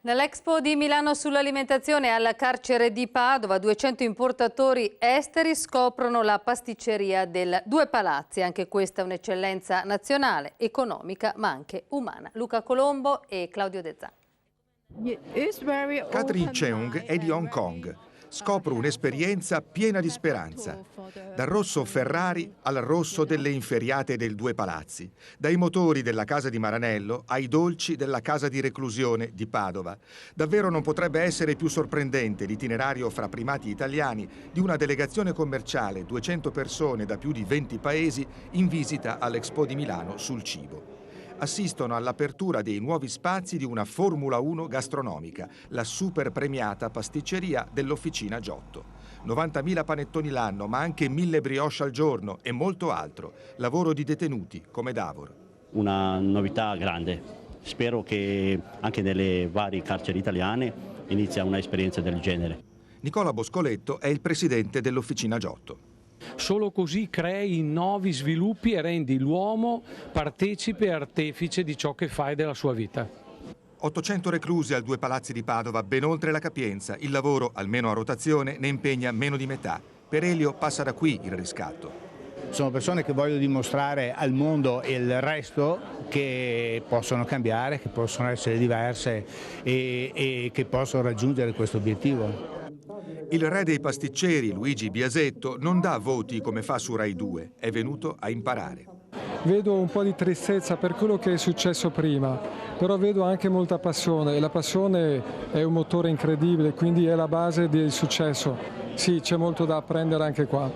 Nell'Expo di Milano sull'alimentazione al carcere di Padova, 200 importatori esteri scoprono la pasticceria del Due Palazzi. Anche questa è un'eccellenza nazionale, economica ma anche umana. Luca Colombo e Claudio De Zan. Catherine Cheung è di Hong Kong. Scopro un'esperienza piena di speranza. Dal rosso Ferrari al rosso delle inferriate del Due Palazzi, dai motori della casa di Maranello ai dolci della casa di reclusione di Padova. Davvero non potrebbe essere più sorprendente l'itinerario fra primati italiani di una delegazione commerciale, 200 persone da più di 20 paesi in visita all'Expo di Milano sul cibo. Assistono all'apertura dei nuovi spazi di una Formula 1 gastronomica, la super premiata pasticceria dell'Officina Giotto. 90.000 panettoni l'anno, ma anche 1.000 brioche al giorno e molto altro. Lavoro di detenuti come Davor. Una novità grande. Spero che anche nelle varie carceri italiane inizia un'esperienza del genere. Nicola Boscoletto è il presidente dell'Officina Giotto. Solo così crei nuovi sviluppi e rendi l'uomo partecipe e artefice di ciò che fai della sua vita. 800 reclusi al Due Palazzi di Padova, ben oltre la capienza. Il lavoro, almeno a rotazione, ne impegna meno di metà. Per Elio passa da qui il riscatto. Sono persone che vogliono dimostrare al mondo e il resto che possono cambiare, che possono essere diverse e che possono raggiungere questo obiettivo. Il re dei pasticceri, Luigi Biasetto, non dà voti come fa su Rai 2, è venuto a imparare. Vedo un po' di tristezza per quello che è successo prima, però vedo anche molta passione e la passione è un motore incredibile, quindi è la base del successo. Sì, c'è molto da apprendere anche qua.